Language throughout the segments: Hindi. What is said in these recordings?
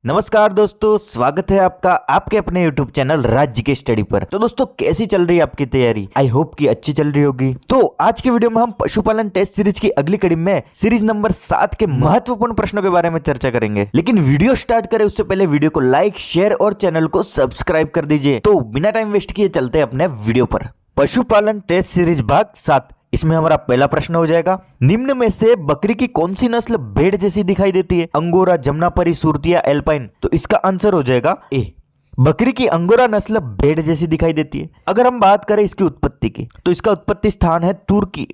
नमस्कार दोस्तों, स्वागत है आपका आपके अपने YouTube चैनल राज्य के स्टडी पर। तो दोस्तों, कैसी चल रही है आपकी तैयारी? आई होप कि अच्छी चल रही होगी। तो आज के वीडियो में हम पशुपालन टेस्ट सीरीज की अगली कड़ी में सीरीज नंबर 7 के महत्वपूर्ण प्रश्नों के बारे में चर्चा करेंगे। लेकिन वीडियो स्टार्ट करें उससे पहले वीडियो को लाइक, शेयर और चैनल को सब्सक्राइब कर दीजिए। तो बिना टाइम वेस्ट किए चलते हैं अपने वीडियो पर। पशुपालन टेस्ट सीरीज भाग 7। इसमें हमारा पहला प्रश्न हो जाएगा, निम्न में से बकरी की कौन सी नस्ल भेड़ जैसी दिखाई देती है? अंगोरा, जमुनापरी, सुरतिया, एल्पाइन। तो इसका आंसर हो जाएगा ए। बकरी की अंगोरा नस्ल भेड़ जैसी दिखाई देती है। अगर हम बात करें इसकी उत्पत्ति की, तो इसका उत्पत्ति स्थान है तुर्की।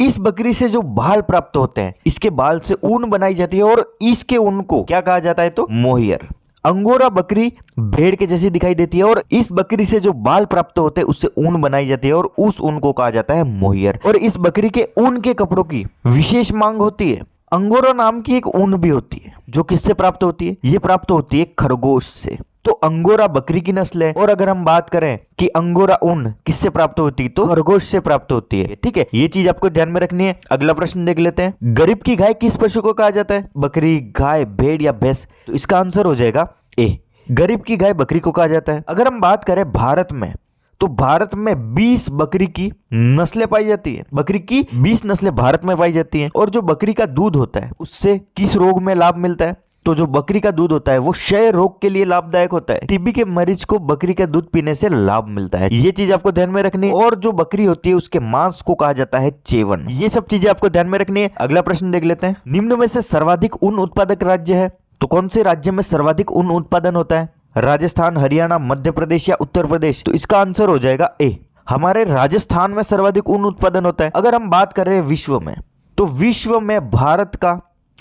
इस बकरी से जो बाल प्राप्त होते हैं, इसके बाल से ऊन बनाई जाती है और इसके ऊन को क्या कहा जाता है? तो मोहियर। अंगोरा बकरी भेड़ के जैसी दिखाई देती है और इस बकरी से जो बाल प्राप्त होते हैं उससे ऊन बनाई जाती है और उस ऊन को कहा जाता है मोहियर। और इस बकरी के ऊन के कपड़ों की विशेष मांग होती है। अंगोरा नाम की एक ऊन भी होती है जो किससे प्राप्त होती है? ये प्राप्त होती है खरगोश से। तो अंगोरा बकरी की नस्ल है। और अगर हम बात करें कि अंगोरा ऊन किससे प्राप्त होती है, तो खरगोश से प्राप्त होती है। ठीक है, ये चीज आपको ध्यान में रखनी है। अगला प्रश्न देख लेते हैं, गरीब की गाय किस पशु को कहा जाता है? बकरी, गाय, भेड़ या भैंस? तो इसका आंसर हो जाएगा ए। गरीब की गाय बकरी को कहा जाता है। अगर हम बात करें भारत में, तो भारत में 20 बकरी की नस्लें पाई जाती है। बकरी की 20 नस्लें भारत में पाई जाती हैं। और जो बकरी का दूध होता है उससे किस रोग में लाभ मिलता है? तो जो बकरी का दूध होता है वो क्षय रोग के लिए लाभदायक होता है। टीबी के मरीज को बकरी का दूध पीने से लाभ मिलता है। ये चीज आपको ध्यान में रखनी है। और जो बकरी होती है उसके मांस को कहा जाता है चेवन। ये सब चीजें आपको ध्यान में रखनी है। अगला प्रश्न देख लेते हैं, निम्न में से सर्वाधिक ऊन उत्पादक राज्य है? तो कौन से राज्य में सर्वाधिक ऊन उत्पादन होता है? राजस्थान, हरियाणा, मध्य प्रदेश या उत्तर प्रदेश? तो इसका आंसर हो जाएगा ए। हमारे राजस्थान में सर्वाधिक ऊन उत्पादन होता है। अगर हम बात कर रहे हैं विश्व में, तो विश्व में भारत का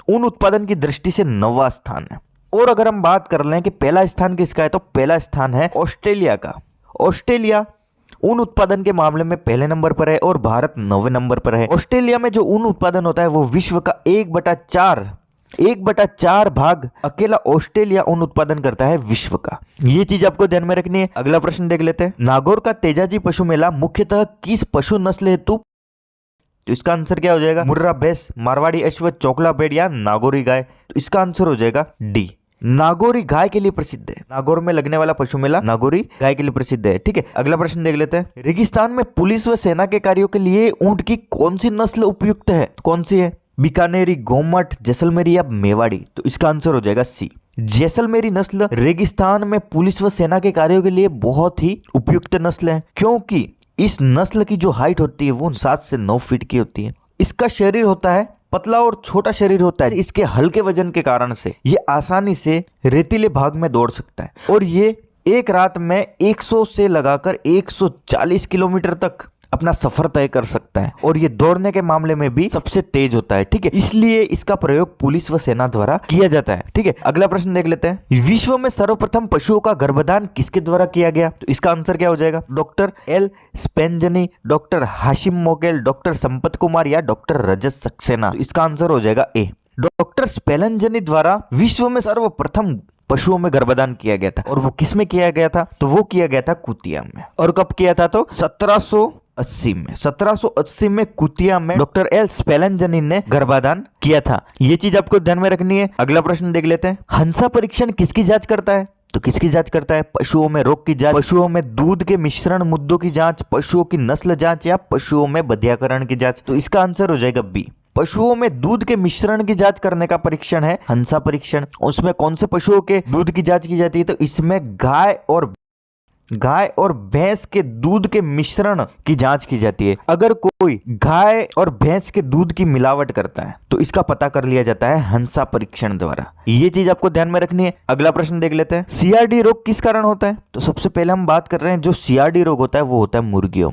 ऊन उत्पादन की दृष्टि से 9वां स्थान है। और अगर हम बात कर लें कि पहला स्थान किसका है, तो पहला स्थान है ऑस्ट्रेलिया का। ऑस्ट्रेलिया ऊन उत्पादन के मामले में पहले नंबर पर है और भारत 9वें नंबर पर है। ऑस्ट्रेलिया में जो ऊन उत्पादन होता है वो विश्व का 1/4 भाग अकेला ऑस्ट्रेलिया ऊन उत्पादन करता है विश्व का। ये चीज आपको ध्यान में रखनी है। अगला प्रश्न देख लेते हैं, नागौर का तेजाजी पशु मेला मुख्यतः किस पशु नस्ल हेतु? तो इसका आंसर क्या हो जाएगा? मुर्रा भैंस, मारवाड़ी अश्व, चोकला भेड़ या नागौरी गाय? तो इसका आंसर हो जाएगा डी। नागौरी गाय के लिए प्रसिद्ध है। नागौर में लगने वाला पशु मेला नागौरी गाय के लिए प्रसिद्ध है। ठीक है, अगला प्रश्न देख लेते हैं, रेगिस्तान में पुलिस व सेना के कार्यों के लिए ऊंट की कौन सी नस्ल उपयुक्त है? कौन सी है? बीकानेरी, गोमट, जैसलमेरी या मेवाड़ी? तो इसका आंसर हो जाएगा सी। जैसलमेरी नस्ल रेगिस्तान में पुलिस व सेना के कार्यों के लिए बहुत ही उपयुक्त नस्ल है, क्योंकि इस नस्ल की जो हाइट होती है वो 7 से 9 फीट की होती है। इसका शरीर होता है पतला और छोटा शरीर होता है। इसके हल्के वजन के कारण से ये आसानी से रेतीले भाग में दौड़ सकता है और ये एक रात में 100 से लगाकर 140 किलोमीटर तक अपना सफर तय कर सकता है। और ये दौड़ने के मामले में भी सबसे तेज होता है। ठीक है, इसलिए इसका प्रयोग पुलिस व सेना द्वारा किया जाता है। ठीक है, अगला प्रश्न देख लेते हैं, विश्व में सर्वप्रथम पशुओं का गर्भधान किसके द्वारा किया गया? तो इसका आंसर क्या हो जाएगा? डॉक्टर एल स्पेंजनी, डॉक्टर हाशिम मोगेल, डॉक्टर संपत कुमार या डॉक्टर रजत सक्सेना? तो इसका आंसर हो जाएगा ए। डॉक्टर स्पेलंजनी द्वारा विश्व में सर्वप्रथम पशुओं में गर्भधान किया गया था। और वो किस में किया गया था? तो वो किया गया था कुतिया में। और कब किया था? तो 1780 में कुतिया में डॉक्टर एल स्पेलंजनी ने गर्भाधान किया था। ये चीज आपको ध्यान में रखनी है। अगला प्रश्न देख लेते हैं, हंसा परीक्षण किसकी जांच करता है? तो किसकी जांच करता है? पशुओं में रोग की जांच, पशुओं में दूध के मिश्रण मुद्दों की जांच, पशुओं की नस्ल जांच या पशुओं में बधियाकरण की जांच? तो इसका आंसर हो जाएगा बी। पशुओं में दूध के मिश्रण की जांच करने का परीक्षण है हंसा परीक्षण। उसमें कौन से पशुओं के दूध की जांच की जाती है? तो इसमें गाय और भैंस के दूध के मिश्रण की जांच की जाती है। अगर कोई गाय और भैंस के दूध की मिलावट करता है तो इसका पता कर लिया जाता है हंसा परीक्षण द्वारा। ये चीज आपको ध्यान में रखनी है। अगला प्रश्न देख लेते हैं, सीआरडी रोग किस कारण होता है? तो सबसे पहले हम बात कर रहे हैं, जो सीआरडी रोग होता है वो होता है मुर्गियों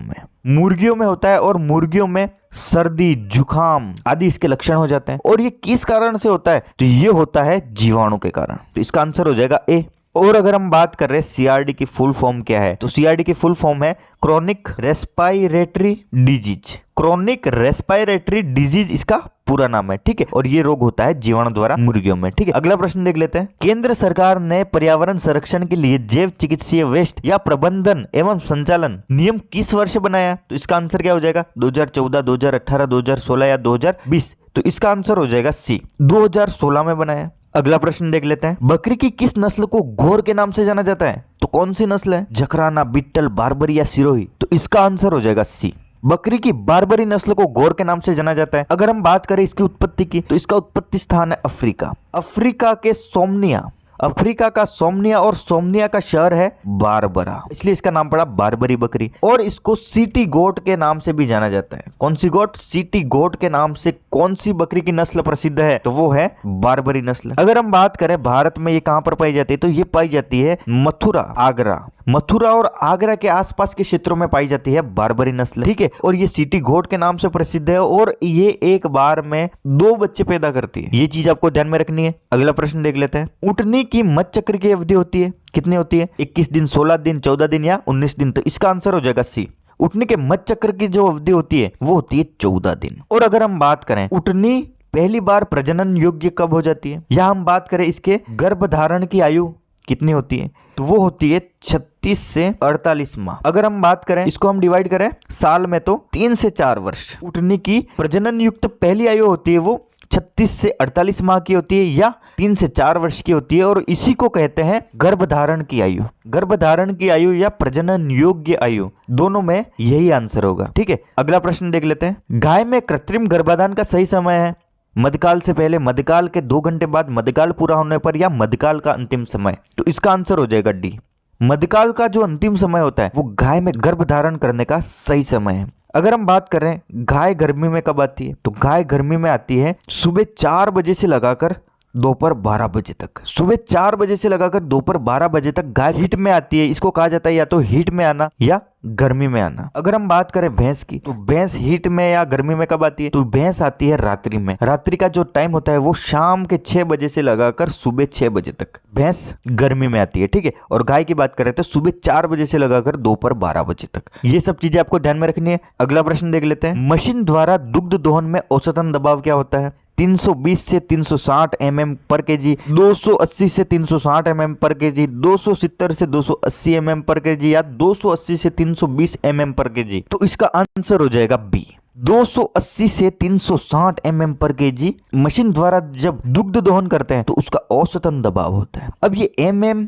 में होता है। और मुर्गियों में सर्दी, जुखाम आदि इसके लक्षण हो जाते हैं। और ये किस कारण से होता है? तो ये होता है जीवाणु के कारण। तो इसका आंसर हो जाएगा ए। और अगर हम बात कर रहे हैं सीआरडी की फुल फॉर्म क्या है, तो सीआरडी की फुल फॉर्म है chronic respiratory disease. Chronic respiratory disease इसका पूरा नाम है। ठीक है, और ये रोग होता है जीवाणु द्वारा मुर्गियों में। ठीक है, अगला प्रश्न देख लेते हैं, केंद्र सरकार ने पर्यावरण संरक्षण के लिए जैव चिकित्सीय वेस्ट या प्रबंधन एवं संचालन नियम किस वर्ष बनाया? तो इसका आंसर क्या हो जाएगा? 2014, 2018, 2016 या 2020? तो इसका आंसर हो जाएगा सी, 2016 में बनाया। अगला प्रश्न देख लेते हैं, बकरी की किस नस्ल को घोर के नाम से जाना जाता है? तो कौन सी नस्ल है? जखराना, बिट्टल, बारबरी या सिरोही? तो इसका आंसर हो जाएगा सी। बकरी की बारबरी नस्ल को घोर के नाम से जाना जाता है। अगर हम बात करें इसकी उत्पत्ति की, तो इसका उत्पत्ति स्थान है अफ्रीका। अफ्रीका के सोमनिया, अफ्रीका का सोमनिया, और सोमनिया का शहर है बारबरा, इसलिए इसका नाम पड़ा बारबरी बकरी। और इसको सीटी गोट के नाम से भी जाना जाता है। कौन सी गोट? सीटी गोट के नाम से कौन सी बकरी की नस्ल प्रसिद्ध है? तो वो है बारबरी नस्ल। अगर हम बात करें भारत में ये कहां पर पाई जाती है, तो ये पाई जाती है मथुरा, आगरा, मथुरा और आगरा के आसपास के क्षेत्रों में पाई जाती है बारबरी नस्ल, ठीक है। और ये सीटी गोट के नाम से प्रसिद्ध है, और ये एक बार में 2 बच्चे पैदा करती है। ये चीज आपको ध्यान में रखनी है। अगला प्रश्न देख लेते हैं, ऊँटनी की मत चक्र की अवधि होती है कितनी होती है? 21 दिन, 16 दिन, 14 दिन या 19 दिन? तो इसका आंसर हो जाएगा सी। ऊँटनी के मत चक्र की जो अवधि होती है वो होती है 14 दिन। और अगर हम बात करें ऊँटनी पहली बार प्रजनन योग्य कब हो जाती है, या हम बात करें इसके गर्भधारण की आयु कितनी होती है, तो वो होती है 36 से 48 माह। अगर हम बात करें, इसको हम डिवाइड करें साल में, तो 3 से 4 वर्ष ऊँटनी की प्रजनन युक्त पहली आयु होती है, वो 36 से 48 माह की होती है या 3 से 4 वर्ष की होती है। और इसी को कहते हैं गर्भधारण की आयु। गर्भधारण की आयु या प्रजनन योग्य आयु, दोनों में यही आंसर होगा, ठीक है। अगला प्रश्न देख लेते हैं, गाय में कृत्रिम गर्भाधान का सही समय है? मध्यकाल से पहले, मध्यकाल के 2 घंटे बाद, मध्यकाल पूरा होने पर, या मध्यकाल का अंतिम समय? तो इसका आंसर हो जाएगा डी। मध्यकाल का जो अंतिम समय होता है वो गाय में गर्भधारण करने का सही समय है। अगर हम बात करें गाय गर्मी में कब आती है, तो गाय गर्मी में आती है सुबह 4 बजे से लगाकर दोपहर 12 बजे तक। सुबह 4 बजे से लगाकर दोपहर 12 बजे तक गाय हीट में आती है। इसको कहा जाता है या तो हीट में आना या गर्मी में आना। अगर हम बात करें भैंस की, तो भैंस हीट में या गर्मी में कब आती है? तो भैंस आती है रात्रि में। रात्रि का जो टाइम होता है वो शाम के 6 बजे से लगाकर सुबह 6 बजे तक भैंस गर्मी में आती है, ठीक है। और गाय की बात करें तो सुबह 4 बजे से लगाकर दोपहर 12 बजे तक। ये सब चीजें आपको ध्यान में रखनी है। अगला प्रश्न देख लेते हैं, मशीन द्वारा दुग्ध दोहन में औसतन दबाव क्या होता है? 320 से 360 mm पर केजी, 280 से 360 mm पर केजी, 270 से 280 mm पर केजी, या 280 से 320 mm पर केजी? तो इसका आंसर हो जाएगा बी। 280 से 360 mm पर केजी मशीन द्वारा जब दुग्ध दोहन करते हैं तो उसका औसतन दबाव होता है। अब ये mm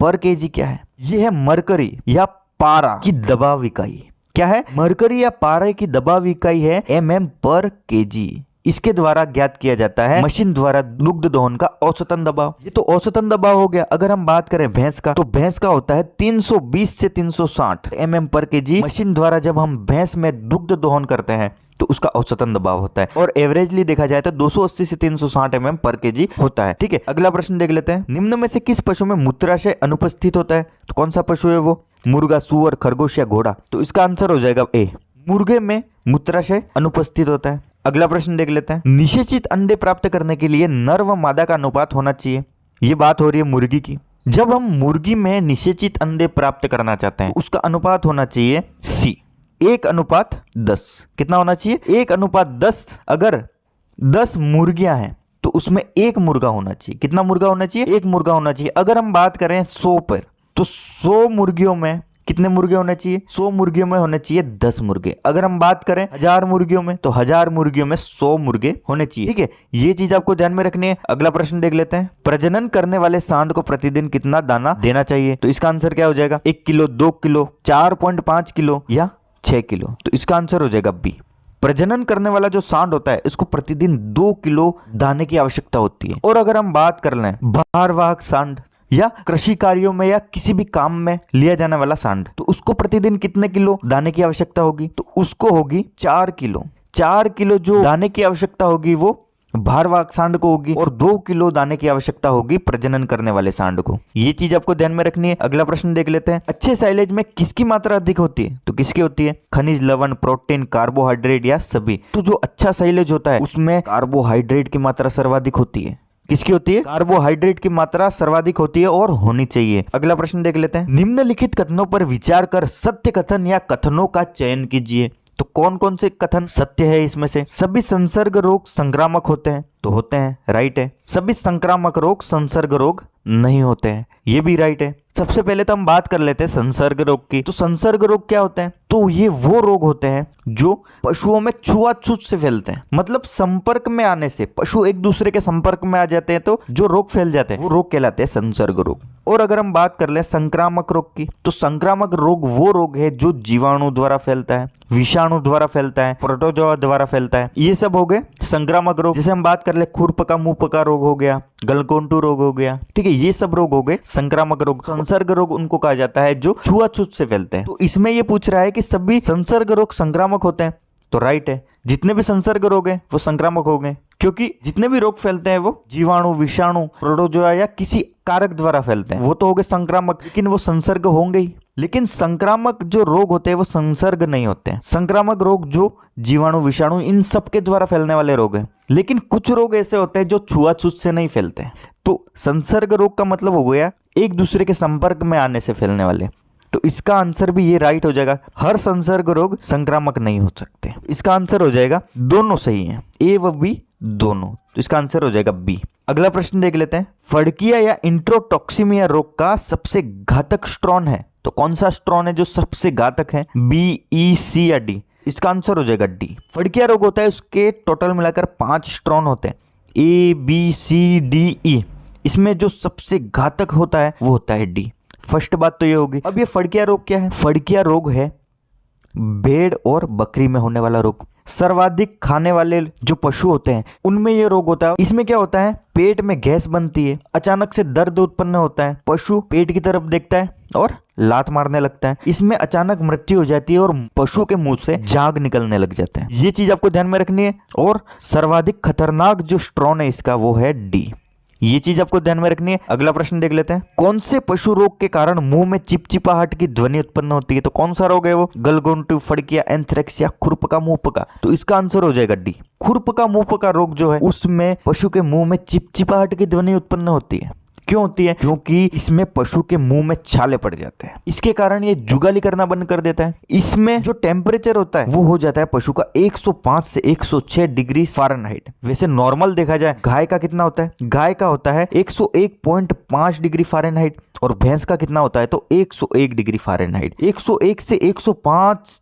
पर केजी क्या है? ये है मरकरी या पारा की दबाव इकाई। क्या है? मरकरी या पारा की दबाव इकाई है mm पर केजी। इसके द्वारा ज्ञात किया जाता है मशीन द्वारा दुग्ध दोहन का औसतन दबाव। ये तो औसतन दबाव हो गया। अगर हम बात करें भैंस का, तो भैंस का होता है 320 से 360 mm पर केजी। मशीन द्वारा जब हम भैंस में दुग्ध दोहन करते हैं तो उसका औसतन दबाव होता है, और एवरेजली देखा जाए तो 280 से 360 mm पर केजी होता है, ठीक है। अगला प्रश्न देख लेते हैं, निम्न में से किस पशु में मूत्राशय अनुपस्थित होता है? तो कौन सा पशु है वो? मुर्गा, सुअर, खरगोश या घोड़ा? तो इसका आंसर हो जाएगा ए। मुर्गे में मूत्राशय अनुपस्थित होता है। अगला प्रश्न देख लेते हैं, निषेचित अंडे प्राप्त करने के लिए नर व मादा का अनुपात होना चाहिए। ये बात हो रही है मुर्गी की। जब हम मुर्गी में निषेचित अंडे प्राप्त करना चाहते हैं उसका अनुपात होना चाहिए सी, 1:10। कितना होना चाहिए? 1:10। अगर 10 मुर्गियां हैं तो उसमें 1 मुर्गा होना चाहिए। कितना मुर्गा होना चाहिए? 1 मुर्गा होना चाहिए। अगर हम बात करें 100 पर, तो 100 मुर्गियों में कितने मुर्गे होने चाहिए? 100 मुर्गियों में होने चाहिए 10 मुर्गे। अगर हम बात करें 1000 मुर्गियों में, तो 1000 मुर्गियों में 100 मुर्गे होने चाहिए, ठीक है। ये चीज आपको ध्यान में रखनी है। अगला प्रश्न देख लेते हैं, प्रजनन करने वाले सांड को प्रतिदिन कितना दाना देना चाहिए? तो इसका आंसर क्या हो जाएगा? 1 किलो, 2 किलो, 4.5 किलो या 6 किलो? तो इसका आंसर हो जाएगा बी। प्रजनन करने वाला जो सांड होता है इसको प्रतिदिन 2 किलो दाने की आवश्यकता होती है। और अगर हम बात कर लें भारवाहक सांड या कृषि कार्यों में या किसी भी काम में लिया जाने वाला सांड, तो उसको प्रतिदिन कितने किलो दाने की आवश्यकता होगी? तो उसको होगी 4 किलो। 4 किलो जो दाने की आवश्यकता होगी वो भारवाहक सांड को होगी, और 2 किलो दाने की आवश्यकता होगी प्रजनन करने वाले सांड को। ये चीज आपको ध्यान में रखनी है। अगला प्रश्न देख लेते हैं, अच्छे साइलेज में किसकी मात्रा अधिक होती है? तो किसकी होती है? खनिज, लवण, प्रोटीन, कार्बोहाइड्रेट या सभी? तो जो अच्छा साइलेज होता है उसमें कार्बोहाइड्रेट की मात्रा सर्वाधिक होती है। किसकी होती है? कार्बोहाइड्रेट की मात्रा सर्वाधिक होती है और होनी चाहिए। अगला प्रश्न देख लेते हैं, निम्नलिखित कथनों पर विचार कर सत्य कथन या कथनों का चयन कीजिए। तो कौन कौन से कथन सत्य है इसमें से? सभी संसर्ग रोग संक्रामक होते हैं, तो होते हैं, राइट है। सभी संक्रामक रोग संसर्ग रोग नहीं होते हैं, ये भी राइट है। सबसे पहले तो हम बात कर लेते हैं संसर्ग रोग की। तो संसर्ग रोग क्या होते हैं? तो ये वो रोग होते हैं जो पशुओं में छुआछूत से फैलते हैं, मतलब संपर्क में आने से, पशु एक दूसरे के संपर्क में आ जाते हैं तो जो रोग फैल जाते हैं वो रोग कहलाते हैं संसर्ग रोग। और अगर हम बात कर ले संक्रामक रोग की, तो संक्रामक रोग वो रोग है जो जीवाणु द्वारा फैलता है, विषाणु द्वारा फैलता है, प्रोटोजोआ द्वारा फैलता है। ये सब हो गए संक्रामक रोग। जैसे हम बात कर ले खुरपका मुंहपका रोग हो गया, गलघोंटू रोग हो गया, ठीक है, ये सब रोग हो गए संक्रामक रोग। संसर्ग रोग उनको कहा जाता है जो छुआछूत से फैलते हैं। तो इसमें ये पूछ रहा है कि सभी संसर्ग रोग संक्रामक होते हैं, तो राइट है, जितने भी संसर्ग रोग हैं वो संक्रामक हो गए, क्योंकि जितने भी रोग फैलते हैं वो जीवाणु, विषाणु, प्रोटोजोआ या किसी कारक द्वारा फैलते हैं, वो तो हो गए संक्रामक, लेकिन वो संसर्ग होंगे ही। लेकिन संक्रामक जो रोग होते हैं वो संसर्ग नहीं होते हैं। संक्रामक रोग जो जीवाणु, विषाणु, इन सब के द्वारा फैलने वाले रोग हैं। लेकिन कुछ रोग ऐसे होते हैं जो छुआछूत से नहीं फैलते हैं। तो संसर्ग रोग का मतलब हो गया एक दूसरे के संपर्क में आने से फैलने वाले। तो इसका आंसर भी ये राइट हो जाएगा, हर संसर्ग रोग संक्रामक नहीं हो सकते। इसका आंसर हो जाएगा, दोनों सही हैं, ए व बी दोनों। तो इसका आंसर हो जाएगा बी। अगला प्रश्न देख लेते हैं। फड़किया या इंट्रोटॉक्सिमिया रोग का सबसे घातक स्ट्रॉन है, तो कौन सा स्ट्रॉन है जो सबसे घातक है, बी, ई, सी या डी? इसका आंसर हो जाएगा डी। फड़किया रोग होता है, उसके टोटल मिलाकर 5 स्ट्रॉन होते हैं, ए, बी, सी, डी, ई। इसमें जो सबसे घातक होता है वो होता है डी। फर्स्ट बात तो ये होगी। अब ये फड़किया रोग क्या है? फड़किया रोग है भेड़ और बकरी में होने वाला रोग। सर्वाधिक खाने वाले जो पशु होते हैं उनमें ये रोग होता है। इसमें क्या होता है, पेट में गैस बनती है, अचानक से दर्द उत्पन्न होता है, पशु पेट की तरफ देखता है और लात मारने लगता है। इसमें अचानक मृत्यु हो जाती है और पशु के मुंह से झाग निकलने लग जाते हैं। ये चीज आपको ध्यान में रखनी है। और सर्वाधिक खतरनाक जो स्ट्रॉन है इसका वो है डी। ये चीज आपको ध्यान में रखनी है। अगला प्रश्न देख लेते हैं। कौन से पशु रोग के कारण मुंह में चिपचिपाहट की ध्वनि उत्पन्न होती है? तो कौन सा रोग है वो? गलघोंटू, फड़किया, एंथ्रेक्स या खुरपका मुंहपका? तो इसका आंसर हो जाएगा डी। खुरपका मुंहपका रोग जो है उसमें पशु के मुंह में चिपचिपाहट की ध्वनि उत्पन्न होती है। क्यों होती है? क्योंकि इसमें पशु के मुंह में छाले पड़ जाते हैं, इसके कारण ये जुगाली करना बंद कर देता है। इसमें जो टेम्परेचर होता है वो हो जाता है पशु का 105 से 106 डिग्री फ़ारेनहाइट। वैसे नॉर्मल देखा जाए गाय का कितना होता है? गाय का होता है 101.5 डिग्री फ़ारेनहाइट और भैंस का कितना होता है? तो 101 डिग्री फ़ारेनहाइट। 101 से 105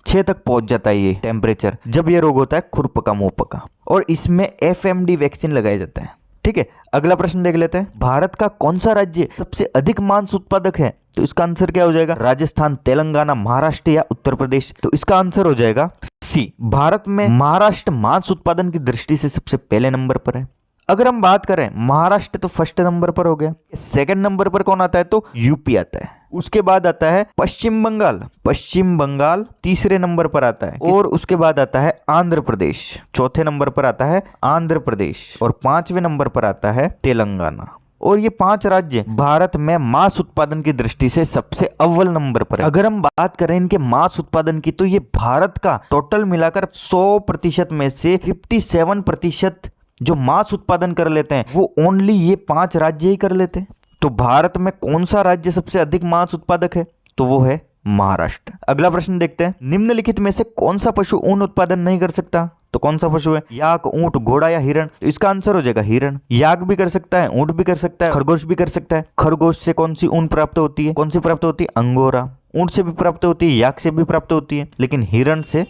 6 तक पहुंच जाता है ये टेम्परेचर जब ये रोग होता है खुरपका मुंहपका। और इसमें FMD वैक्सीन लगाया जाता है। ठीक है, अगला प्रश्न देख लेते हैं। भारत का कौन सा राज्य सबसे अधिक मांस उत्पादक है? तो इसका आंसर क्या हो जाएगा? राजस्थान, तेलंगाना, महाराष्ट्र या उत्तर प्रदेश? तो इसका आंसर हो जाएगा सी। भारत में महाराष्ट्र मांस उत्पादन की दृष्टि से सबसे पहले नंबर पर है। अगर हम बात करें महाराष्ट्र तो फर्स्ट नंबर पर हो गया। सेकंड नंबर पर कौन आता है? तो यूपी आता है। उसके बाद आता है पश्चिम बंगाल। पश्चिम बंगाल तीसरे नंबर पर आता है। और उसके बाद आता है आंध्र प्रदेश। चौथे नंबर पर आता है आंध्र प्रदेश और 5वें नंबर पर आता है तेलंगाना। और ये 5 राज्य भारत में मांस उत्पादन की दृष्टि से सबसे अव्वल नंबर पर है। अगर हम बात करें इनके मांस उत्पादन की तो ये भारत का टोटल मिलाकर 100% में से 57% जो मांस उत्पादन कर लेते हैं वो ओनली ये 5 राज्य ही कर लेते हैं। तो भारत में कौन सा राज्य सबसे अधिक मांस उत्पादक है? तो वो है महाराष्ट्र। अगला प्रश्न देखते हैं। निम्नलिखित में से कौन सा पशु ऊन उत्पादन नहीं कर सकता? तो कौन सा पशु है? याक, ऊंट, घोड़ा या हिरण? तो इसका आंसर हो जाएगा हिरण। याक भी कर सकता है, ऊंट भी कर सकता है, खरगोश भी कर सकता है। खरगोश से कौन सी ऊन प्राप्त होती है? कौन सी प्राप्त होती है? अंगोरा। ऊंट से भी प्राप्त होती है, याक से भी प्राप्त होती है, लेकिन हिरण से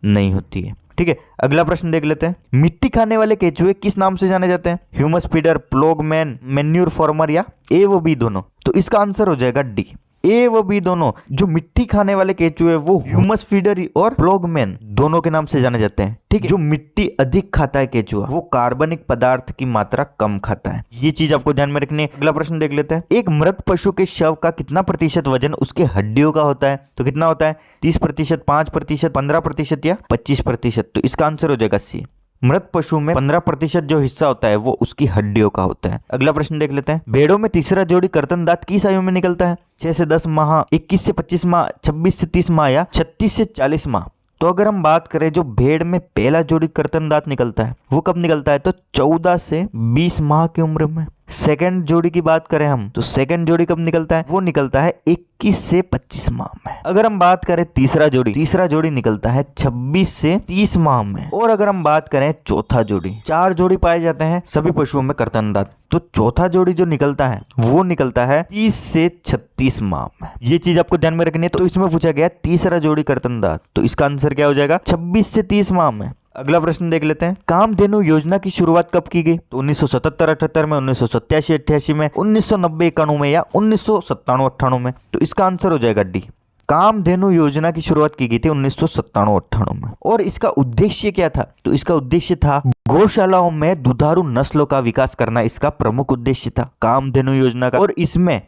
नहीं होती है। ठीक है, अगला प्रश्न देख लेते हैं। मिट्टी खाने वाले केचुए किस नाम से जाने जाते हैं? ह्यूमस फीडर, प्लोगमैन, मैन्यूर फॉर्मर या ए व बी दोनों? तो इसका आंसर हो जाएगा डी, ए व बी दोनों। जो मिट्टी खाने वाले केचुए वो ह्यूमस फीडर और प्लोगमैन दोनों के नाम से जाने जाते हैं। ठीक है, जो मिट्टी अधिक खाता है केचुआ वो कार्बनिक पदार्थ की मात्रा कम खाता है। ये चीज आपको ध्यान में रखनी है। अगला प्रश्न देख लेते हैं। एक मृत पशु के शव का कितना प्रतिशत वजन उसके हड्डियों का होता है? तो कितना होता है? 30%, 5%, 15% या 25%? तो इसका आंसर हो जाएगा सी। मृत पशु में 15% जो हिस्सा होता है वो उसकी हड्डियों का होता है। अगला प्रश्न देख लेते हैं। भेड़ों में तीसरा जोड़ी कर्तन दांत किस आयु में निकलता है? 6 से 10 माह, 21 से 25 माह, 26 से 30 माह या 36 से 40 माह? तो अगर हम बात करें जो भेड़ में पहला जोड़ी कर्तन दांत निकलता है वो कब निकलता है? तो 14 से 20 माह की उम्र में। सेकंड जोड़ी की बात करें हम तो सेकंड जोड़ी कब निकलता है, वो निकलता है 21 से 25 माह में। अगर हम बात करें तीसरा जोड़ी निकलता है 26 से 30 माह में। और अगर हम बात करें चौथा जोड़ी, 4 जोड़ी पाए जाते हैं सभी पशुओं में कर्तन दांत, तो चौथा जोड़ी जो निकलता है वो निकलता है 30 से 36 माह में। ये चीज आपको ध्यान में रखनी है। तो इसमें पूछा गया तीसरा जोड़ी कर्तन दांत, तो इसका आंसर क्या हो जाएगा 26 से 30 माह में। अगला प्रश्न देख लेते हैं, कामधेनु योजना की शुरुआत कब की गई, तो 1977-78 में, 1987-88 में, 1990-91 में या 1997-98 में। तो इसका आंसर हो जाएगा डी। कामधेनु योजना की शुरुआत की गई थी 1997-98 में। और इसका उद्देश्य क्या था, तो इसका उद्देश्य था गौशालाओं में दुधारू नस्लों का विकास करना, इसका प्रमुख उद्देश्य था कामधेनु योजना का। और इसमें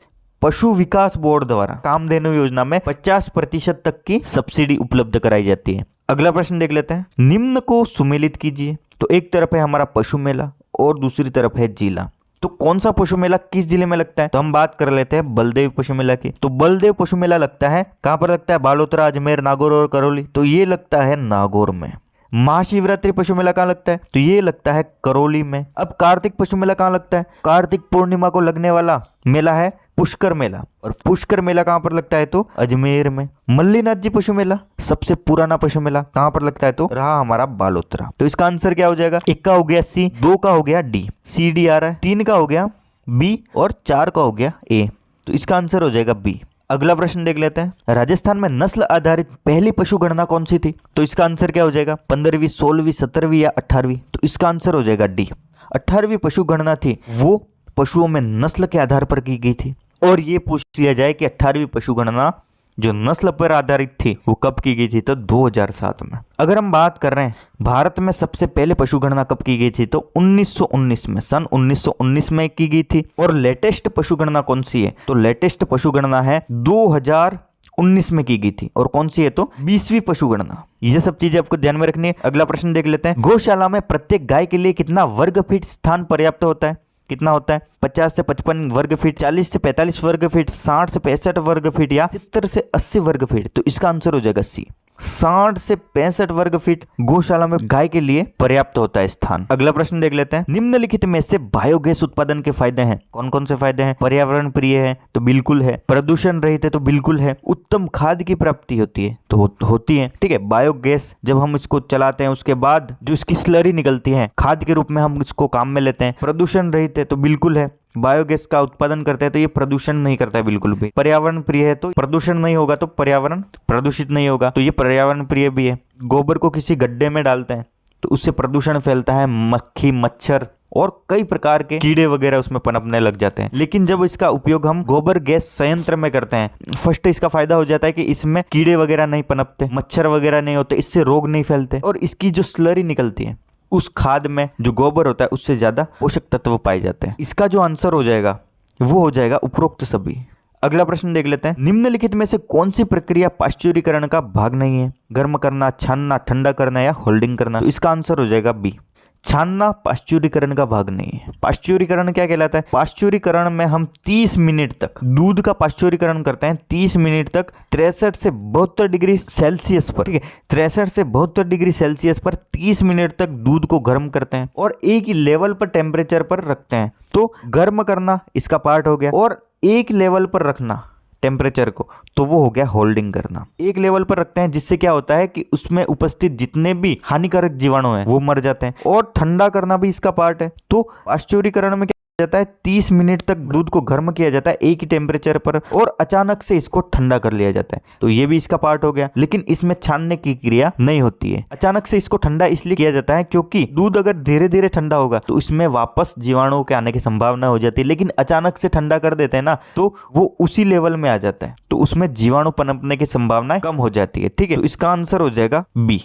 पशु विकास बोर्ड द्वारा कामधेनु योजना में 50% तक की सब्सिडी उपलब्ध कराई जाती है। अगला प्रश्न देख लेते हैं, निम्न को सुमेलित कीजिए। तो एक तरफ है हमारा पशु मेला और दूसरी तरफ है जिला। तो कौन सा पशु मेला किस जिले में लगता है, तो हम बात कर लेते हैं बलदेव पशु मेला की। तो बलदेव पशु मेला लगता है कहां पर लगता है, बालोतरा, अजमेर, नागौर और करौली। तो ये लगता है नागौर में। महाशिवरात्रि पशु मेला कहाँ लगता है, तो ये लगता है करौली में। अब कार्तिक पशु मेला कहाँ लगता है, कार्तिक पूर्णिमा को लगने वाला मेला है पुष्कर मेला, और पुष्कर मेला कहाँ पर लगता है, तो अजमेर में। मल्लीनाथ जी पशु मेला सबसे पुराना पशु मेला कहाँ पर लगता है, तो रहा हमारा बालोतरा। तो इसका आंसर क्या हो जाएगा, 1 का हो गया सी, 2 का हो गया डी, सी डी आ रहा है, 3 का हो गया बी और 4 का हो गया ए। तो इसका आंसर हो जाएगा बी। अगला प्रश्न देख लेते हैं, राजस्थान में नस्ल आधारित पहली पशु गणना कौन सी थी, तो इसका आंसर क्या हो जाएगा, 15वीं, 16वीं, 17वीं या 18वीं। तो इसका आंसर हो जाएगा डी। 18वीं पशु गणना थी वो पशुओं में नस्ल के आधार पर की गई थी। और ये पूछ लिया जाए कि 18वीं पशु गणना जो नस्ल पर आधारित थी वो कब की गई थी, तो 2007 में। अगर हम बात कर रहे हैं भारत में सबसे पहले पशु गणना कब की गई थी, तो 1919 में, सन 1919 में की गई थी। और लेटेस्ट पशु गणना कौन सी है, तो लेटेस्ट पशु गणना है 2019 में की गई थी। और कौन सी है, तो 20वीं पशु गणना। ये सब चीजें आपको ध्यान में रखनी है। अगला प्रश्न देख लेते हैं, गौशाला में प्रत्येक गाय के लिए कितना वर्ग फीट स्थान पर्याप्त होता है, कितना होता है, 50 से 55 वर्ग फीट, 40 से 45 वर्ग फीट, 60 से 65 वर्ग फीट या 70 से 80 वर्ग फीट। तो इसका आंसर हो जाएगा सी, 60 से 65 वर्ग फीट गौशाला में गाय के लिए पर्याप्त होता है स्थान। अगला प्रश्न देख लेते हैं, निम्नलिखित में से बायोगैस उत्पादन के फायदे हैं, कौन कौन से फायदे हैं, पर्यावरण प्रिय है तो बिल्कुल है, प्रदूषण रहित है तो बिल्कुल है, उत्तम खाद की प्राप्ति होती है तो होती है। ठीक है, बायोगैस जब हम इसको चलाते हैं उसके बाद जो इसकी स्लरी निकलती है खाद के रूप में हम इसको काम में लेते हैं। प्रदूषण रहित है तो बिल्कुल है, बायोगैस का उत्पादन करते हैं तो ये प्रदूषण नहीं करता है बिल्कुल भी। पर्यावरण प्रिय है तो प्रदूषण नहीं होगा तो पर्यावरण प्रदूषित नहीं होगा, तो ये पर्यावरण प्रिय भी है। गोबर को किसी गड्ढे में डालते हैं तो उससे प्रदूषण फैलता है, मक्खी, मच्छर और कई प्रकार के कीड़े वगैरह उसमें पनपने लग जाते हैं। लेकिन जब इसका उपयोग हम गोबर गैस संयंत्र में करते हैं, फर्स्ट इसका फायदा हो जाता है कि इसमें कीड़े वगैरह नहीं पनपते, मच्छर वगैरह नहीं होते, इससे रोग नहीं फैलते, और इसकी जो स्लरी निकलती है उस खाद में जो गोबर होता है उससे ज्यादा पोषक तत्व पाए जाते हैं। इसका जो आंसर हो जाएगा वो हो जाएगा उपरोक्त सभी। अगला प्रश्न देख लेते हैं, निम्नलिखित में से कौन सी प्रक्रिया पाश्चुरीकरण का भाग नहीं है, गर्म करना, छानना, ठंडा करना या होल्डिंग करना। तो इसका आंसर हो जाएगा बी, छानना पाश्चुरीकरण का भाग नहीं है। पाश्चुरीकरण क्या कहलाता है, पाश्चुरीकरण में हम 30 मिनट तक दूध का पाश्चुरीकरण करते हैं, 30 मिनट तक 63 से 72 डिग्री सेल्सियस पर। ठीक है, 63 से 72 डिग्री सेल्सियस पर 30 मिनट तक दूध को गर्म करते हैं और एक ही लेवल पर टेम्परेचर पर रखते हैं। तो गर्म करना इसका पार्ट हो गया, और एक लेवल पर रखना टेम्परेचर को तो वो हो गया होल्डिंग करना। एक लेवल पर रखते हैं जिससे क्या होता है कि उसमें उपस्थित जितने भी हानिकारक जीवाणु हैं वो मर जाते हैं, और ठंडा करना भी इसका पार्ट है। तो पाश्चुरीकरण में जाता है 30 मिनट तक दूध को गर्म किया जाता है एक ही टेम्परेचर पर, और अचानक से इसको ठंडा कर लिया जाता है, तो ये भी इसका पार्ट हो गया। लेकिन इसमें छानने की क्रिया नहीं होती है। अचानक से इसको ठंडा इसलिए किया जाता है क्योंकि दूध अगर धीरे धीरे ठंडा होगा तो इसमें वापस जीवाणुओं के आने की संभावना हो जाती है, लेकिन अचानक से ठंडा कर देते हैं ना तो वो उसी लेवल में आ जाता है, तो उसमें जीवाणु पनपने की संभावना कम हो जाती है। ठीक है, तो इसका आंसर हो जाएगा बी,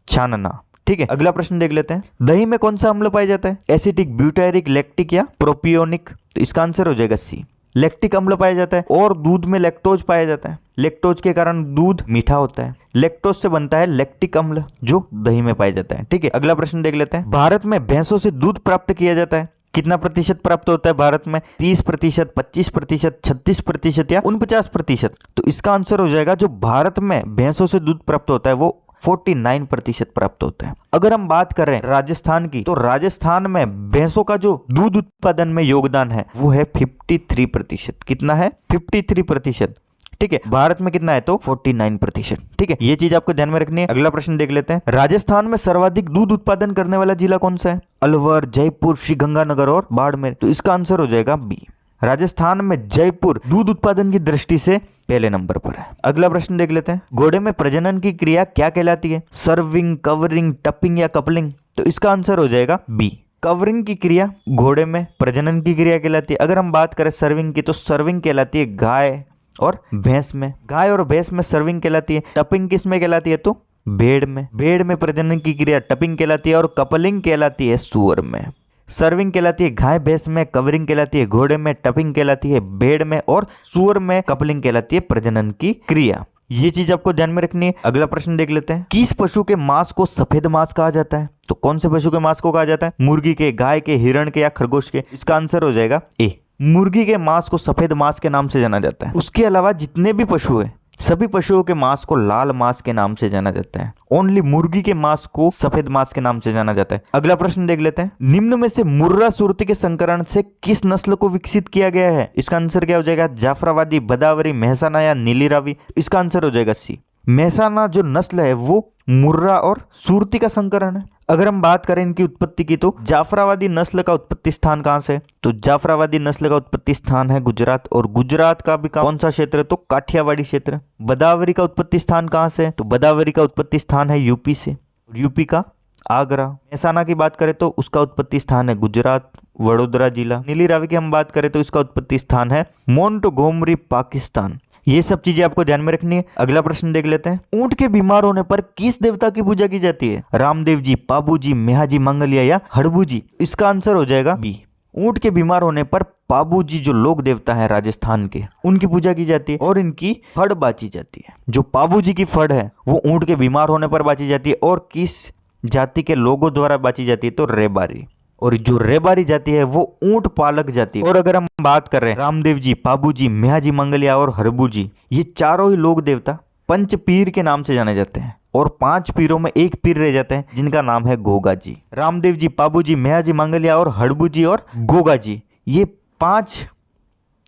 छानना। ठीक है, अगला प्रश्न देख लेते हैं, दही में कौन सा अम्ल पाया जाता है, एसिटिक, ब्यूटायरिक, लैक्टिक या प्रोपियोनिक। तो इसका आंसर हो जाएगा सी, लैक्टिक अम्ल पाया जाता है। और दूध में लैक्टोज पाया जाता है, लैक्टोज के कारण दूध मीठा होता है, लैक्टोज से बनता है लैक्टिक अम्ल जो दही में पाया जाता है। ठीक है, अगला प्रश्न देख लेते हैं, भारत में भैंसों से दूध प्राप्त किया जाता है, कितना प्रतिशत प्राप्त होता है भारत में, 30%, 25%, 36% या 49%। तो इसका आंसर हो जाएगा जो भारत में भैंसों से दूध प्राप्त होता है वो 49% प्राप्त होता है। अगर हम बात करें राजस्थान की, तो राजस्थान में भैंसों का जो दूध उत्पादन में योगदान है वो है 53%। कितना है? 53%। ठीक है, भारत में कितना है? तो 49%। ठीक है, ये चीज आपको ध्यान में रखनी है। अगला प्रश्न देख लेते हैं। राजस्थान में सर्वाधिक दूध उत्पादन करने वाला जिला कौन सा है? अलवर, जयपुर, श्रीगंगानगर और बाड़मेर। तो इसका आंसर हो जाएगा बी। राजस्थान में जयपुर दूध उत्पादन की दृष्टि से पहले नंबर पर है। अगला प्रश्न देख लेते हैं। घोड़े में प्रजनन की क्रिया क्या कहलाती है? सर्विंग, कवरिंग, टपिंग या कपलिंग? तो इसका आंसर हो जाएगा बी। कवरिंग की क्रिया घोड़े में प्रजनन की क्रिया कहलाती है। अगर हम बात करें सर्विंग की, तो सर्विंग कहलाती है गाय और भैंस में। गाय और भैंस में सर्विंग कहलाती है। टपिंग किस में कहलाती है? तो भेड़ में। भेड़ में प्रजनन की क्रिया टपिंग कहलाती है और कपलिंग कहलाती है सूअर में। सर्विंग कहलाती है गाय भैंस में, कवरिंग कहलाती है घोड़े में, टपिंग कहलाती है भेड़ में और सूअर में कपलिंग कहलाती है प्रजनन की क्रिया। ये चीज आपको ध्यान में रखनी है। अगला प्रश्न देख लेते हैं। किस पशु के मांस को सफेद मांस कहा जाता है? तो कौन से पशु के मांस को कहा जाता है? मुर्गी के, गाय के, हिरण के या खरगोश के? इसका आंसर हो जाएगा ए। मुर्गी के मांस को सफेद मांस के नाम से जाना जाता है। उसके अलावा जितने भी पशु है, सभी पशुओं के मांस को लाल मांस के नाम से जाना जाता है। ओनली मुर्गी के मांस को सफेद मांस के नाम से जाना जाता है। अगला प्रश्न देख लेते हैं। निम्न में से मुर्रा सुरती के संकरण से किस नस्ल को विकसित किया गया है? इसका आंसर क्या हो जाएगा? जाफराबादी, बदावरी, मेहसाना या नीली रावी? इसका आंसर हो जाएगा सी। मेहसाना जो नस्ल है वो मुर्रा और सुरती का संकरण है। अगर हम बात करें इनकी उत्पत्ति की, तो जाफराबादी नस्ल का उत्पत्ति स्थान कहां से है? तो जाफराबादी नस्ल का उत्पत्ति स्थान है गुजरात, और गुजरात का भी कौन सा क्षेत्र है? तो काठियावाड़ी क्षेत्र। बदावरी का उत्पत्ति स्थान कहां से है? तो बदावरी का उत्पत्ति स्थान है यूपी से, यूपी का आगरा। मेहसाना की बात करें तो उसका उत्पत्ति स्थान है गुजरात, वडोदरा जिला। नीली रावी की हम बात करें तो इसका उत्पत्ति स्थान है मोंटगोमरी, पाकिस्तान। ये सब चीजें आपको ध्यान में रखनी है। अगला प्रश्न देख लेते हैं। ऊंट के बीमार होने पर किस देवता की पूजा की जाती है? रामदेव जी, पाबू जी, मेहाजी मंगलिया या हड़बू जी? इसका आंसर हो जाएगा बी। ऊंट के बीमार होने पर पाबू जी जो लोक देवता है राजस्थान के, उनकी पूजा की जाती है और इनकी फड़ बाची जाती है। जो पाबू जी की फड़ है वो ऊंट के बीमार होने पर बाची जाती है। और किस जाति के लोगों द्वारा बाची जाती है? तो रेबारी। और जो रेबारी जाति है वो ऊंट पालक जाति है। और अगर हम बात कर रहे हैं रामदेव जी, पाबू जी, मेहाजी मंगलिया और हरबू जी, ये चारों ही लोक देवता पंच पीर के नाम से जाने जाते हैं। और 5 पीरों में एक पीर रह जाते हैं जिनका नाम है गोगा जी। रामदेव जी, पाबू जी, मेहाजी मंगलिया और हड़बू जी और गोगा जी, ये 5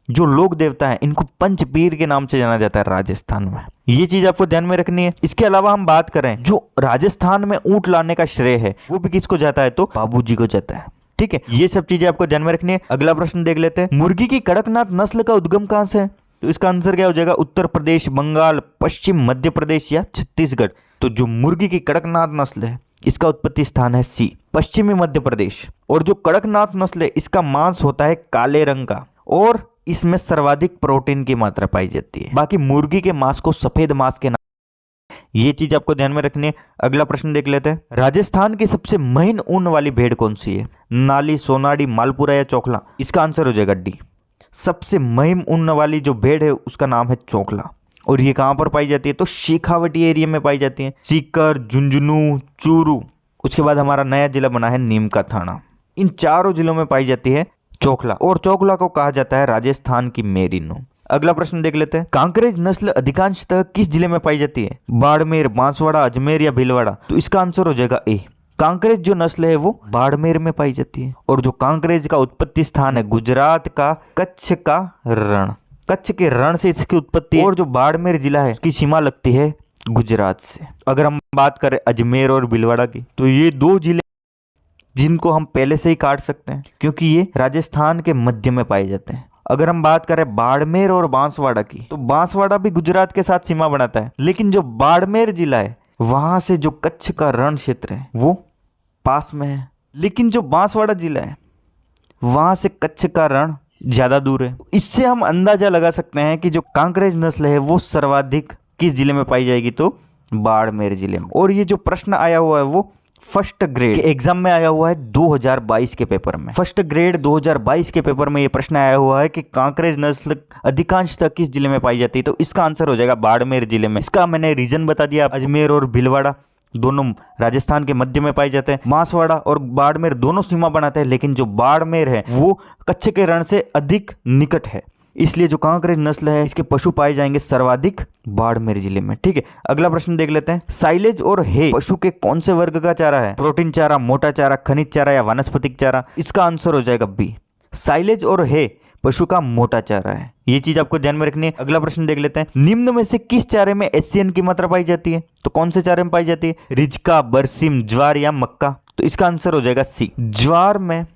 जो लोक देवता हैं इनको पंच पीर के नाम से जाना जाता है राजस्थान में। ये चीज आपको ध्यान में रखनी है। इसके अलावा हम बात करें जो राजस्थान में ऊंट लाने का श्रेय है वो भी किसको जाता है? तो पाबू जी को जाता है। ठीक है, ये सब चीजें आपको ध्यान में रखनी है। अगला प्रश्न देख लेते हैं। मुर्गी की कड़कनाथ नस्ल का उद्गम कहां से है? तो इसका आंसर क्या हो जाएगा? उत्तर प्रदेश, बंगाल, पश्चिम मध्य प्रदेश या छत्तीसगढ़? तो जो मुर्गी की कड़कनाथ नस्ल है इसका उत्पत्ति स्थान है सी, पश्चिमी मध्य प्रदेश। और जो कड़कनाथ नस्ल है इसका मांस होता है काले रंग का और इसमें सर्वाधिक प्रोटीन की मात्रा पाई जाती है। बाकी मुर्गी के मांस को सफेद मांस के नाम, ये चीज आपको ध्यान में रखनी है। अगला प्रश्न देख लेते हैं। राजस्थान की सबसे महीन ऊन वाली भेड़ कौन सी है? नाली, सोनाड़ी, मालपुरा या चौखला? इसका आंसर हो जाएगा डी। सबसे महीन ऊन वाली जो भेड़ है उसका नाम है चौखला। और ये कहां पर पाई जाती है? तो शेखावटी एरिया में पाई जाती है। सीकर, झुंझुनू, चूरू, उसके बाद हमारा नया जिला बना है नीम का थाना। इन चारों जिलों में पाई जाती है चौखला। और चौखला को कहा जाता है राजस्थान की मेरिनो। अगला प्रश्न देख लेते हैं। कांकरेज नस्ल अधिकांशतः किस जिले में पाई जाती है? बाड़मेर, बांसवाड़ा, अजमेर या भीलवाड़ा? तो इसका आंसर हो जाएगा ए। कांकरेज जो नस्ल है वो बाड़मेर में पाई जाती है। और जो कांकरेज का उत्पत्ति स्थान है गुजरात का कच्छ का रण, कच्छ के रण से इसकी उत्पत्ति है। और जो बाड़मेर जिला है उसकी सीमा लगती है गुजरात से। अगर हम बात करें अजमेर और भीलवाड़ा की, तो ये 2 जिले जिनको हम पहले से ही काट सकते हैं क्योंकि ये राजस्थान के मध्य में पाए जाते हैं। अगर हम बात करें बाड़मेर और बांसवाड़ा की, तो बांसवाड़ा भी गुजरात के साथ सीमा बनाता है, लेकिन जो बाड़मेर जिला है वहां से जो कच्छ का रण क्षेत्र है वो पास में है। लेकिन जो बांसवाड़ा जिला है वहां से कच्छ का रण ज्यादा दूर है। इससे हम अंदाजा लगा सकते हैं कि जो कांकरेज नस्ल है वो सर्वाधिक किस जिले में पाई जाएगी? तो बाड़मेर जिले में। और ये जो प्रश्न आया हुआ है वो फर्स्ट ग्रेड एग्जाम में आया हुआ है 2022 के पेपर में। फर्स्ट ग्रेड 2022 के पेपर में ये प्रश्न आया हुआ है कि कांकरेज नस्ल अधिकांशतः किस जिले में पाई जाती है? तो इसका आंसर हो जाएगा बाड़मेर जिले में। इसका मैंने रीजन बता दिया। अजमेर और भीलवाड़ा दोनों राजस्थान के मध्य में पाए जाते हैं। बांसवाड़ा और बाड़मेर दोनों सीमा बनाते हैं, लेकिन जो बाड़मेर है वो कच्छ के रण से अधिक निकट है। इसलिए जो कांकरेज नस्ल है इसके पशु पाए जाएंगे सर्वाधिक बाड़मेर जिले में। ठीक है, अगला प्रश्न देख लेते हैं। साइलेज और हे पशु के कौन से वर्ग का चारा है? प्रोटीन चारा, मोटा चारा, खनिज चारा या वानस्पतिक चारा? इसका आंसर हो जाएगा बी। साइलेज और हे पशु का मोटा चारा है। ये चीज आपको ध्यान में रखनी है। अगला प्रश्न देख लेते हैं। निम्न में से किस चारे में एससीएन की मात्रा पाई जाती है? तो कौन से चारे में पाई जाती है? रिजका, बरसीम, ज्वार या मक्का? तो इसका आंसर हो जाएगा सी। ज्वार में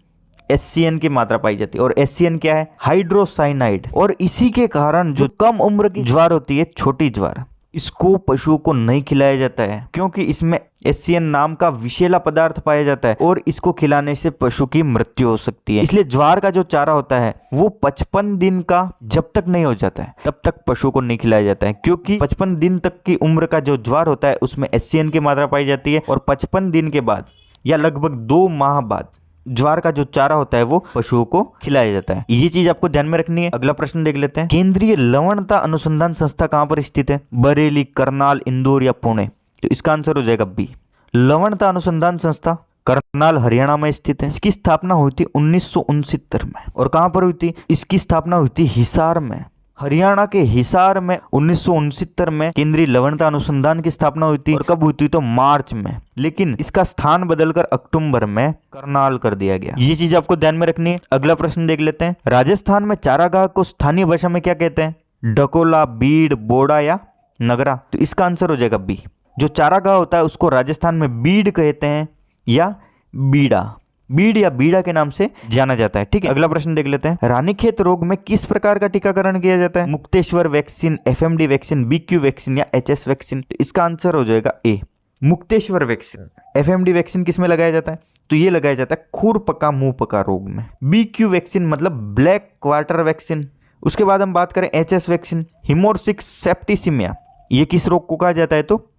एससीएन की मात्रा पाई जाती है और एससीएन क्या है? हाइड्रोसाइनाइड। और इसी के कारण जो कम उम्र की ज्वार होती है, छोटी ज्वार, इसको पशुओं को नहीं खिलाया जाता है क्योंकि इसमें एससीएन नाम का विषैला पदार्थ पाया जाता है और इसको खिलाने से पशु की मृत्यु हो सकती है। इसलिए ज्वार का जो चारा होता है वो 55 दिन का जब तक नहीं हो जाता है तब तक पशु को नहीं खिलाया जाता है, क्योंकि 55 दिन तक की उम्र का जो ज्वार होता है उसमें एससीएन की मात्रा पाई जाती है और 55 दिन के बाद या लगभग 2 माह बाद ज्वार का जो चारा होता है वो पशुओं को खिलाया जाता है। ये चीज आपको ध्यान में रखनी है। अगला प्रश्न देख लेते हैं। केंद्रीय लवणता अनुसंधान संस्था कहां पर स्थित है? बरेली, करनाल, इंदौर या पुणे? तो इसका आंसर हो जाएगा बी। लवणता अनुसंधान संस्था करनाल, हरियाणा में स्थित है। इसकी स्थापना हुई थी 1969 में। और कहां पर हुई थी? इसकी स्थापना हुई थी हिसार में। हरियाणा के हिसार में 1969 में केंद्रीय लवणता अनुसंधान की स्थापना हुई थी। और कब हुई थी? तो मार्च में। लेकिन इसका स्थान बदलकर अक्टूबर में करनाल कर दिया गया। ये चीज आपको ध्यान में रखनी है। अगला प्रश्न देख लेते हैं। राजस्थान में चारागाह को स्थानीय भाषा में क्या कहते हैं? डकोला, बीड़, बोड़ा या नगरा? तो इसका आंसर हो जाएगा बी। जो चारागाह होता है उसको राजस्थान में बीड़ कहते हैं या बीड़ा, बीड़ या बीड़ा के नाम से जाना जाता है। ठीक है, अगला प्रश्न देख लेते हैं। रानीखेत रोग में किस प्रकार का टीकाकरण किया जाता है? Mukteshwar vaccine, FMD vaccine, BQ vaccine या एचएस वैक्सीन? तो इसका आंसर हो जाएगा ए, मुक्तेश्वर वैक्सीन। एफएमडी वैक्सीन किस में लगाया जाता है? तो ये लगाया जाता है खुरपका मुंहपका रोग में। बीक्यू वैक्सीन मतलब ब्लैक क्वार्टर वैक्सीन। उसके बाद हम बात करें एचएस वैक्सीन, हिमोरसिक सेप्टिसिमिया। ये किस रोग को कहा जाता है? तो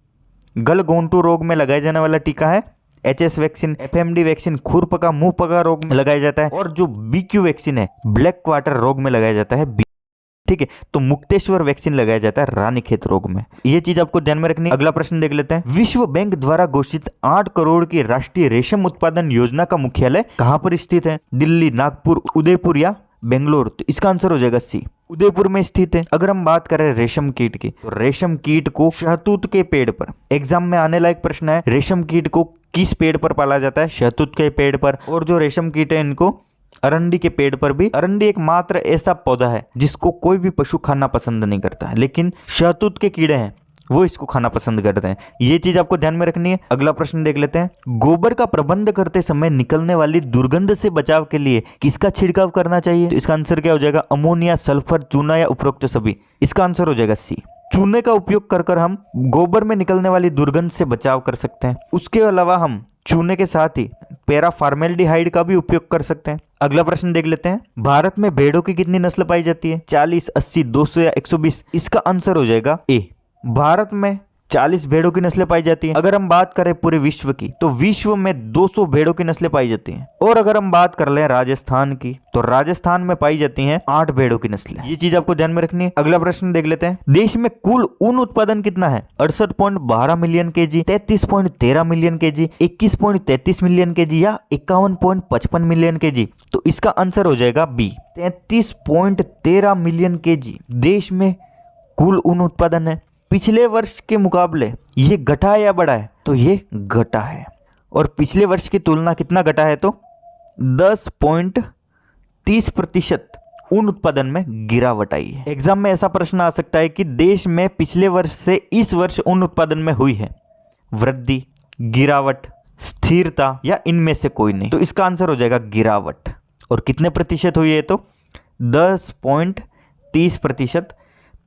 गलघोंटू रोग में लगाया जाने वाला टीका है एचएस वैक्सीन। एफएमडी वैक्सीन खुरपका मुंहपका रोग में लगाया जाता है और जो बीक्यू वैक्सीन है ब्लैक क्वार्टर रोग में लगाया जाता है बी। ठीक है, तो मुक्तेश्वर वैक्सीन लगाया जाता है रानीखेत रोग में। ये चीज आपको ध्यान में रखनी है। अगला प्रश्न देख लेते हैं। विश्व बैंक द्वारा घोषित 8 करोड़ की राष्ट्रीय रेशम उत्पादन योजना का मुख्यालय कहां पर स्थित है? दिल्ली, नागपुर, उदयपुर या बेंगलोर? तो इसका आंसर हो जाएगा सी, उदयपुर में स्थित है। अगर हम बात करें रेशम कीट की, तो रेशम कीट को शहतूत के पेड़ पर, एग्जाम में आने लायक प्रश्न है, रेशम कीट को किस पेड़ पर पाला जाता है? शहतूत के पेड़ पर। और जो रेशम कीट है इनको अरंडी के पेड़ पर भी। अरंडी एकमात्र ऐसा पौधा है जिसको कोई भी पशु खाना पसंद नहीं करता है, लेकिन शहतूत के कीड़े हैं वो इसको खाना पसंद करते हैं। ये चीज आपको ध्यान में रखनी है। अगला प्रश्न देख लेते हैं। गोबर का प्रबंध करते समय निकलने वाली दुर्गंध से बचाव के लिए किसका छिड़काव करना चाहिए? तो इसका आंसर क्या हो जाएगा? अमोनिया, सल्फर, चूना या उपरोक्त सभी? इसका आंसर हो जाएगा सी। चूने का उपयोग कर हम गोबर में निकलने वाली दुर्गंध से बचाव कर सकते हैं। उसके अलावा हम चूने के साथ ही पैराफॉर्मेल्डिहाइड का भी उपयोग कर सकते हैं। अगला प्रश्न देख लेते हैं। भारत में भेड़ों की कितनी नस्ल पाई जाती है? 40, 80, 200 या 120? इसका आंसर हो जाएगा ए। भारत में 40 भेड़ों की नस्लें पाई जाती हैं। अगर हम बात करें पूरे विश्व की, तो विश्व में 200 भेड़ों की नस्लें पाई जाती हैं। और अगर हम बात कर लें राजस्थान की, तो राजस्थान में पाई जाती हैं 8 भेड़ों की नस्लें। ये चीज आपको ध्यान में रखनी है। अगला प्रश्न देख लेते हैं। देश में कुल ऊन उत्पादन कितना है? 68.12 million KG, 33.13 million KG, 21.33 million KG या 51.55 मिलियन केजी? तो इसका आंसर हो जाएगा बी, 33.13 मिलियन केजी देश में कुल ऊन उत्पादन है। पिछले वर्ष के मुकाबले ये घटा है या बढ़ा है? तो ये घटा है। और पिछले वर्ष की तुलना कितना घटा है? तो 10.30% ऊन उत्पादन में गिरावट आई है। एग्जाम में ऐसा प्रश्न आ सकता है कि देश में पिछले वर्ष से इस वर्ष ऊन उत्पादन में हुई है वृद्धि, गिरावट, स्थिरता या इनमें से कोई नहीं? तो इसका आंसर हो जाएगा गिरावट। और कितने प्रतिशत हुई है? तो 10.30%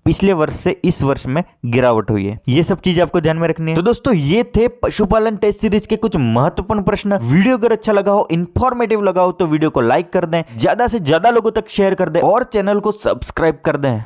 पिछले वर्ष से इस वर्ष में गिरावट हुई है। ये सब चीज आपको ध्यान में रखनी है। तो दोस्तों ये थे पशुपालन टेस्ट सीरीज के कुछ महत्वपूर्ण प्रश्न। वीडियो अगर अच्छा लगा हो, इंफॉर्मेटिव लगा हो, तो वीडियो को लाइक कर दें, ज्यादा से ज्यादा लोगों तक शेयर कर दें और चैनल को सब्सक्राइब कर दें।